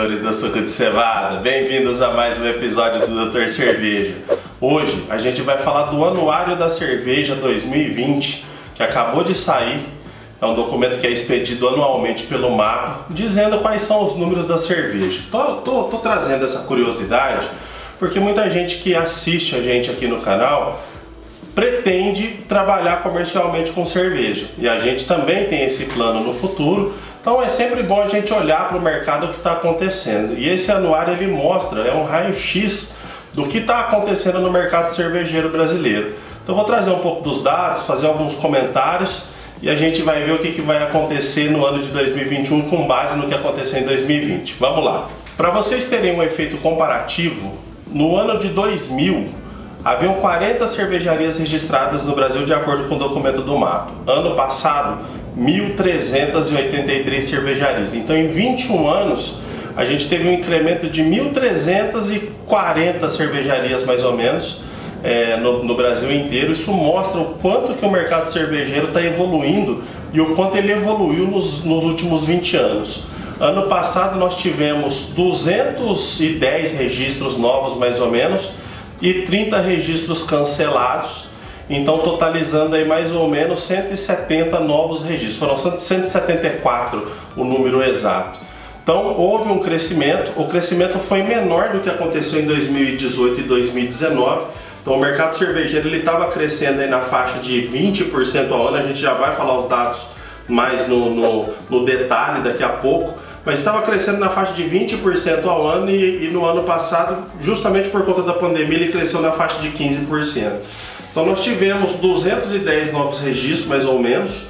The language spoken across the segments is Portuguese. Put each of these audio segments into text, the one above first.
apreciadores da suco de cevada, bem-vindos a mais um episódio do Dr. Cerveja. Hoje a gente vai falar do Anuário da Cerveja 2020, que acabou de sair. É um documento que é expedido anualmente pelo MAPA, dizendo quais são os números da cerveja. Tô trazendo essa curiosidade porque muita gente que assiste a gente aqui no canal pretende trabalhar comercialmente com cerveja, e a gente também tem esse plano no futuro. Então é sempre bom a gente olhar para o mercado que está acontecendo, e esse anuário ele mostra, é um raio-x do que está acontecendo no mercado cervejeiro brasileiro. Então vou trazer um pouco dos dados, fazer alguns comentários, e a gente vai ver o que vai acontecer no ano de 2021 com base no que aconteceu em 2020. Vamos lá! Para vocês terem um efeito comparativo, no ano de 2000, haviam 40 cervejarias registradas no Brasil de acordo com o documento do MAPA. Ano passado, 1.383 cervejarias. Então em 21 anos, a gente teve um incremento de 1.340 cervejarias mais ou menos no Brasil inteiro. Isso mostra o quanto que o mercado cervejeiro está evoluindo e o quanto ele evoluiu nos últimos 20 anos. Ano passado nós tivemos 210 registros novos mais ou menos, e 30 registros cancelados, então totalizando aí mais ou menos 170 novos registros, foram 174 o número exato. Então houve um crescimento, o crescimento foi menor do que aconteceu em 2018 e 2019, então o mercado cervejeiro ele estava crescendo aí na faixa de 20% ao ano, a gente já vai falar os dados mais no detalhe daqui a pouco, mas estava crescendo na faixa de 20% ao ano e no ano passado, justamente por conta da pandemia, ele cresceu na faixa de 15%. Então nós tivemos 210 novos registros, mais ou menos,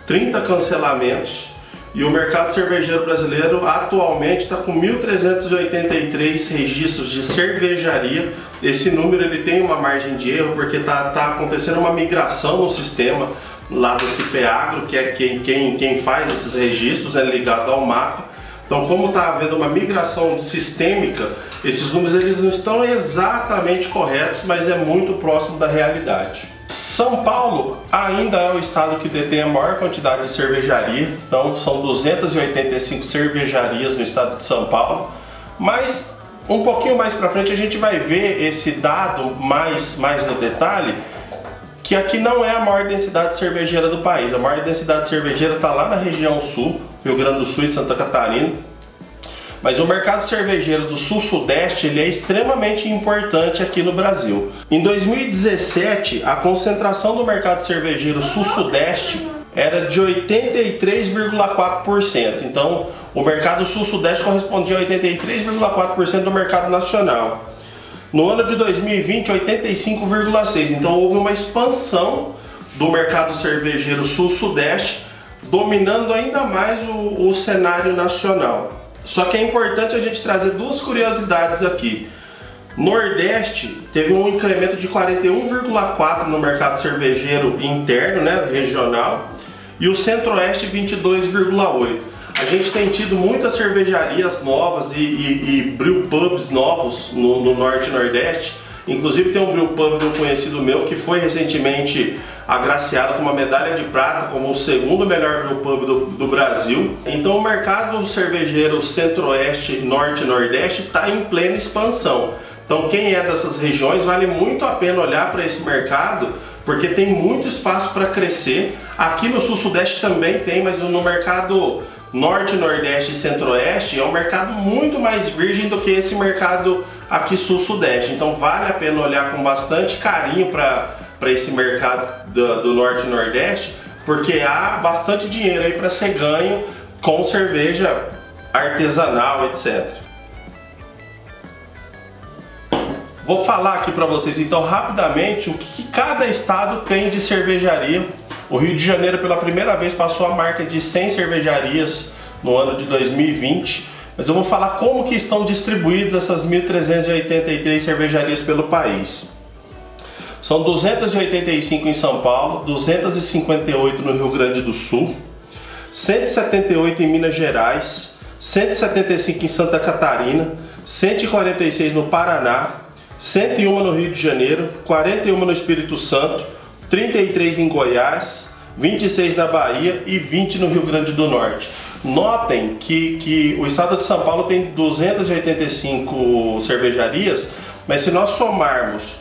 30 cancelamentos, e o mercado cervejeiro brasileiro atualmente está com 1.383 registros de cervejaria. Esse número ele tem uma margem de erro porque tá acontecendo uma migração no sistema lá do Cipeagro, que é quem faz esses registros, ligado ao MAPA. Então, como está havendo uma migração sistêmica, esses números eles não estão exatamente corretos, mas é muito próximo da realidade. São Paulo ainda é o estado que detém a maior quantidade de cervejaria, então são 285 cervejarias no estado de São Paulo, mas um pouquinho mais para frente a gente vai ver esse dado mais no detalhe, que aqui não é a maior densidade cervejeira do país. A maior densidade cervejeira está lá na região sul, Rio Grande do Sul e Santa Catarina. Mas o mercado cervejeiro do sul-sudeste ele é extremamente importante aqui no Brasil. Em 2017, a concentração do mercado cervejeiro sul-sudeste era de 83,4%. Então, o mercado sul-sudeste correspondia a 83,4% do mercado nacional. No ano de 2020, 85,6%. Então houve uma expansão do mercado cervejeiro sul-sudeste, dominando ainda mais o cenário nacional. Só que é importante a gente trazer duas curiosidades aqui. Nordeste teve um incremento de 41,4% no mercado cervejeiro interno, regional, e o Centro-Oeste 22,8%. A gente tem tido muitas cervejarias novas e brewpubs novos no Norte e Nordeste. Inclusive tem um brewpub de um conhecido meu que foi recentemente agraciado com uma medalha de prata como o segundo melhor brewpub do Brasil. Então o mercado cervejeiro Centro-Oeste, Norte e Nordeste está em plena expansão. Então quem é dessas regiões vale muito a pena olhar para esse mercado, porque tem muito espaço para crescer. Aqui no Sul-Sudeste também tem, mas no mercado Norte, Nordeste e Centro-Oeste é um mercado muito mais virgem do que esse mercado aqui Sul-Sudeste. Então vale a pena olhar com bastante carinho para esse mercado do Norte e Nordeste, porque há bastante dinheiro aí para ser ganho com cerveja artesanal, etc. Vou falar aqui para vocês então rapidamente o que cada estado tem de cervejaria. O Rio de Janeiro pela primeira vez passou a marca de 100 cervejarias no ano de 2020, mas eu vou falar como que estão distribuídas essas 1.383 cervejarias pelo país. São 285 em São Paulo, 258 no Rio Grande do Sul, 178 em Minas Gerais, 175 em Santa Catarina, 146 no Paraná, 101 no Rio de Janeiro, 41 no Espírito Santo, 33 em Goiás, 26 na Bahia e 20 no Rio Grande do Norte. Notem que o estado de São Paulo tem 285 cervejarias, mas se nós somarmos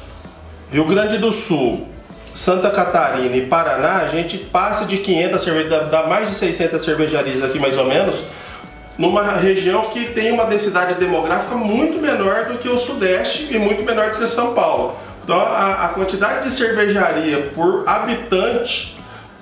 Rio Grande do Sul, Santa Catarina e Paraná, a gente passa de 500 cervejarias, dá mais de 600 cervejarias aqui mais ou menos, numa região que tem uma densidade demográfica muito menor do que o Sudeste e muito menor do que São Paulo. Então a quantidade de cervejaria por habitante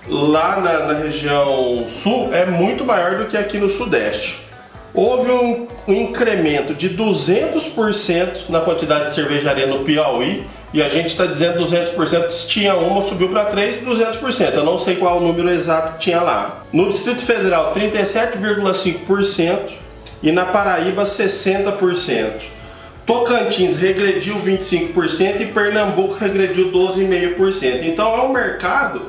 lá na região sul é muito maior do que aqui no Sudeste. Houve um incremento de 200% na quantidade de cervejaria no Piauí, e a gente está dizendo 200%, se tinha uma, subiu para 3, 200%. Eu não sei qual o número exato que tinha lá. No Distrito Federal, 37,5% e na Paraíba, 60%. Tocantins regrediu 25% e Pernambuco regrediu 12,5%. Então é um mercado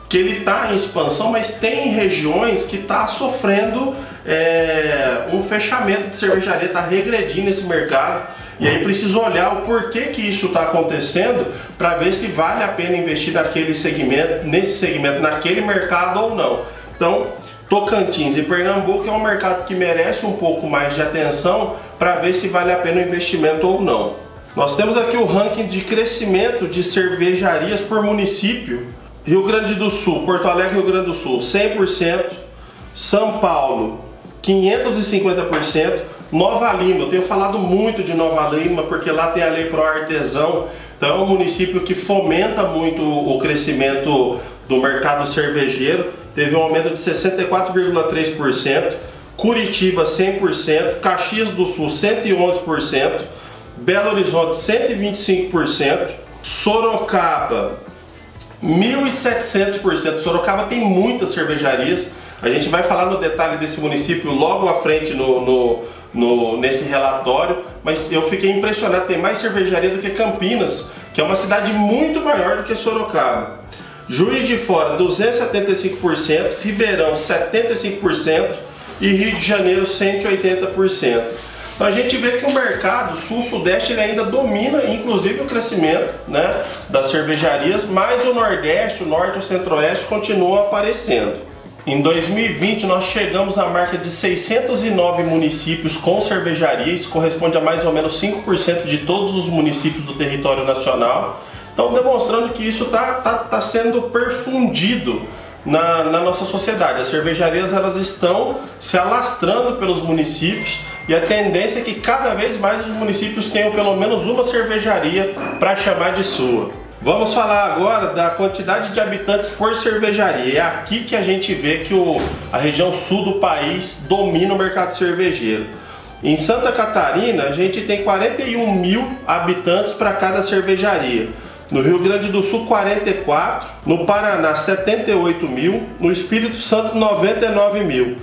que ele está em expansão, mas tem regiões que está sofrendo um fechamento de cervejaria, está regredindo esse mercado. E aí precisa olhar o porquê que isso está acontecendo para ver se vale a pena investir nesse segmento, naquele mercado ou não. Então, Tocantins e Pernambuco é um mercado que merece um pouco mais de atenção para ver se vale a pena o investimento ou não. Nós temos aqui o ranking de crescimento de cervejarias por município. Rio Grande do Sul, Porto Alegre, Rio Grande do Sul, 100%. São Paulo, 550%. Nova Lima, eu tenho falado muito de Nova Lima porque lá tem a Lei Pro Artesão, então é um município que fomenta muito o crescimento do mercado cervejeiro, teve um aumento de 64,3%, Curitiba 100%, Caxias do Sul 111%, Belo Horizonte 125%, Sorocaba 1.700%, Sorocaba tem muitas cervejarias, a gente vai falar no detalhe desse município logo à frente nesse relatório, mas eu fiquei impressionado, tem mais cervejaria do que Campinas, que é uma cidade muito maior do que Sorocaba. Juiz de Fora 275%, Ribeirão 75% e Rio de Janeiro 180%. Então a gente vê que o mercado sul-sudeste ele ainda domina, inclusive o crescimento, né, das cervejarias, mas o Nordeste, o Norte e o Centro-Oeste continuam aparecendo. Em 2020 nós chegamos à marca de 609 municípios com cervejaria, isso corresponde a mais ou menos 5% de todos os municípios do território nacional. Então demonstrando que isso tá sendo perfundido na nossa sociedade. As cervejarias elas estão se alastrando pelos municípios e a tendência é que cada vez mais os municípios tenham pelo menos uma cervejaria para chamar de sua. Vamos falar agora da quantidade de habitantes por cervejaria. É aqui que a gente vê que a região sul do país domina o mercado cervejeiro. Em Santa Catarina, a gente tem 41 mil habitantes para cada cervejaria. No Rio Grande do Sul, 44. No Paraná, 78 mil. No Espírito Santo, 99 mil.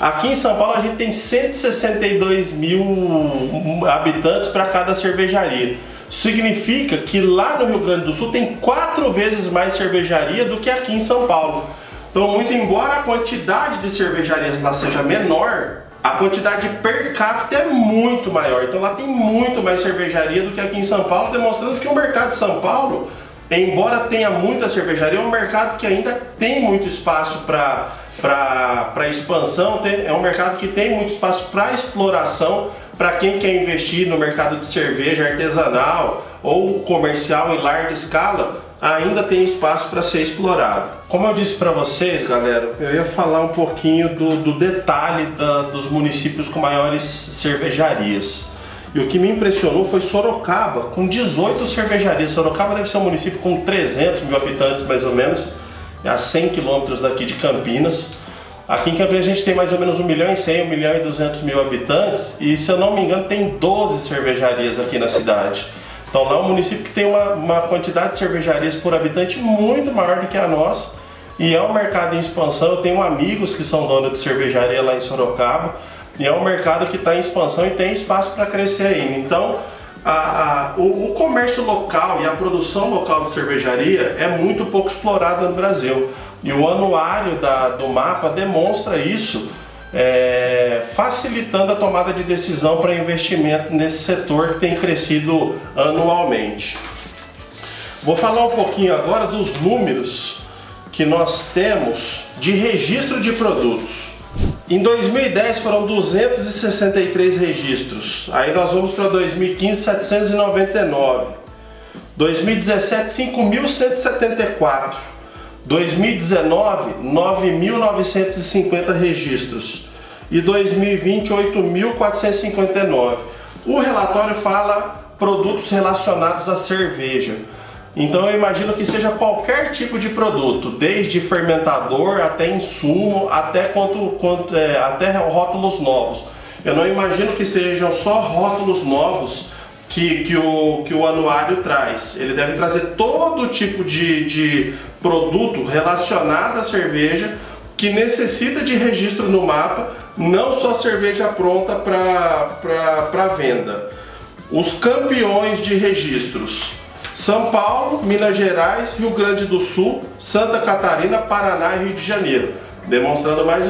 Aqui em São Paulo, a gente tem 162 mil habitantes para cada cervejaria. Significa que lá no Rio Grande do Sul tem 4 vezes mais cervejaria do que aqui em São Paulo. Então, muito embora a quantidade de cervejarias lá seja menor, a quantidade per capita é muito maior. Então lá tem muito mais cervejaria do que aqui em São Paulo, demonstrando que o mercado de São Paulo, embora tenha muita cervejaria, é um mercado que ainda tem muito espaço para expansão, é um mercado que tem muito espaço para exploração. Para quem quer investir no mercado de cerveja artesanal ou comercial em larga escala, ainda tem espaço para ser explorado. Como eu disse para vocês, galera, eu ia falar um pouquinho do detalhe dos municípios com maiores cervejarias. E o que me impressionou foi Sorocaba, com 18 cervejarias. Sorocaba deve ser um município com 300 mil habitantes, mais ou menos, a 100 quilômetros daqui de Campinas. Aqui em Campinas a gente tem mais ou menos 1 milhão e 100, 1 milhão e 200 mil habitantes e, se eu não me engano, tem 12 cervejarias aqui na cidade. Então lá é um município que tem uma quantidade de cervejarias por habitante muito maior do que a nossa e é um mercado em expansão. Eu tenho amigos que são donos de cervejaria lá em Sorocaba e é um mercado que está em expansão e tem espaço para crescer ainda. Então o comércio local e a produção local de cervejaria é muito pouco explorada no Brasil. E o anuário do mapa demonstra isso, facilitando a tomada de decisão para investimento nesse setor que tem crescido anualmente. Vou falar um pouquinho agora dos números que nós temos de registro de produtos. Em 2010 foram 263 registros, aí nós vamos para 2015, 799, 2017, 5.174, 2019, 9.950 registros e 2020, 8.459. O relatório fala produtos relacionados à cerveja. Então eu imagino que seja qualquer tipo de produto, desde fermentador até insumo, até até rótulos novos. Eu não imagino que sejam só rótulos novos que o anuário traz. Ele deve trazer todo tipo de produto relacionado à cerveja que necessita de registro no mapa, não só cerveja pronta para venda. Os campeões de registros: São Paulo, Minas Gerais, Rio Grande do Sul, Santa Catarina, Paraná e Rio de Janeiro, demonstrando mais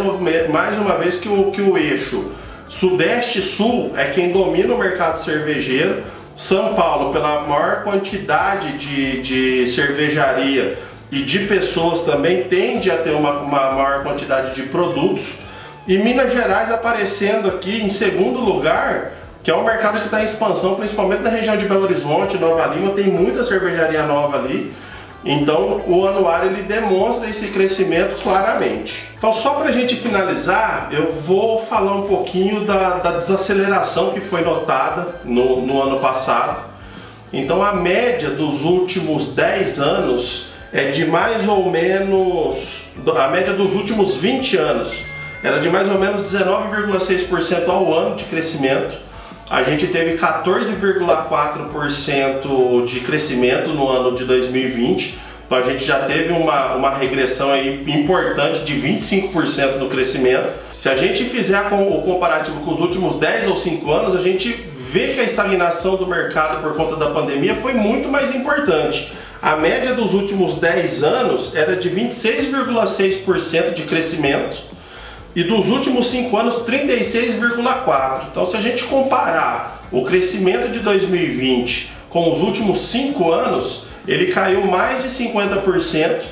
uma vez que o eixo Sudeste-Sul é quem domina o mercado cervejeiro. São Paulo, pela maior quantidade de cervejaria e de pessoas, também tende a ter uma maior quantidade de produtos. E Minas Gerais aparecendo aqui em segundo lugar, que é um mercado que está em expansão, principalmente na região de Belo Horizonte, Nova Lima, tem muita cervejaria nova ali. Então o anuário ele demonstra esse crescimento claramente. Então, só para a gente finalizar, eu vou falar um pouquinho da desaceleração que foi notada no ano passado. Então a média dos últimos 10 anos é de mais ou menos, a média dos últimos 20 anos era de mais ou menos 19,6% ao ano de crescimento. A gente teve 14,4% de crescimento no ano de 2020, então a gente já teve uma regressão aí importante de 25% no crescimento. Se a gente fizer o comparativo com os últimos 10 ou 5 anos, a gente vê que a estagnação do mercado por conta da pandemia foi muito mais importante. A média dos últimos 10 anos era de 26,6% de crescimento, e dos últimos 5 anos 36,4%. Então, se a gente comparar o crescimento de 2020 com os últimos 5 anos, ele caiu mais de 50%,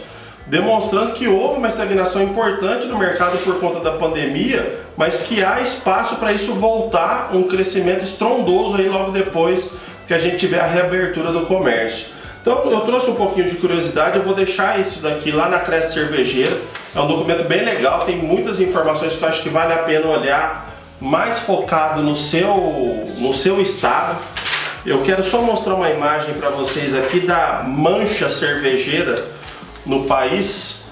demonstrando que houve uma estagnação importante no mercado por conta da pandemia, mas que há espaço para isso voltar, um crescimento estrondoso aí logo depois que a gente tiver a reabertura do comércio. Então eu trouxe um pouquinho de curiosidade, eu vou deixar isso daqui lá na Cresce Cervejeira. É um documento bem legal, tem muitas informações que eu acho que vale a pena olhar, mais focado no seu estado. Eu quero só mostrar uma imagem para vocês aqui da mancha cervejeira no país.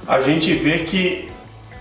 A gente vê que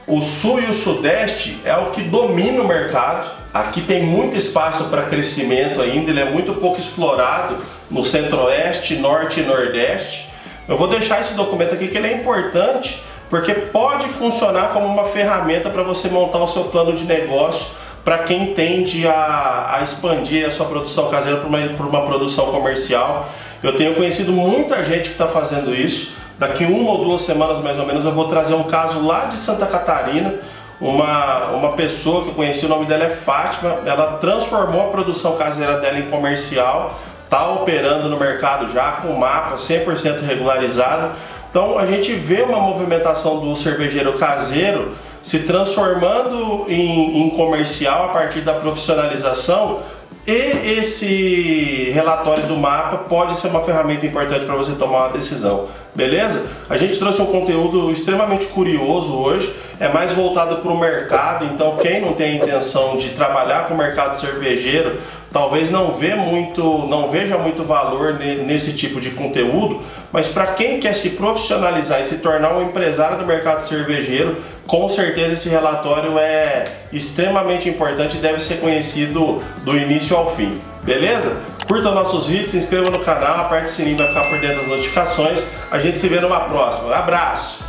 o sul e o sudeste é o que domina o mercado. Aqui tem muito espaço para crescimento ainda, ele é muito pouco explorado no centro-oeste, norte e nordeste. Eu vou deixar esse documento aqui que ele é importante, porque pode funcionar como uma ferramenta para você montar o seu plano de negócio, para quem tende a expandir a sua produção caseira para uma produção comercial. Eu tenho conhecido muita gente que está fazendo isso. Daqui 1 ou 2 semanas mais ou menos eu vou trazer um caso lá de Santa Catarina. Uma pessoa que eu conheci, o nome dela é Fátima, ela transformou a produção caseira dela em comercial, está operando no mercado já com mapa 100% regularizado. Então a gente vê uma movimentação do cervejeiro caseiro se transformando em comercial a partir da profissionalização, e esse relatório do mapa pode ser uma ferramenta importante para você tomar uma decisão, beleza? A gente trouxe um conteúdo extremamente curioso hoje, é mais voltado para o mercado, então quem não tem a intenção de trabalhar com o mercado cervejeiro, talvez não veja muito valor nesse tipo de conteúdo, mas para quem quer se profissionalizar e se tornar um empresário do mercado cervejeiro, com certeza esse relatório é extremamente importante e deve ser conhecido do início ao fim, beleza? Curta nossos vídeos, se inscreva no canal, aperte o sininho para ficar por dentro das notificações. A gente se vê numa próxima. Abraço!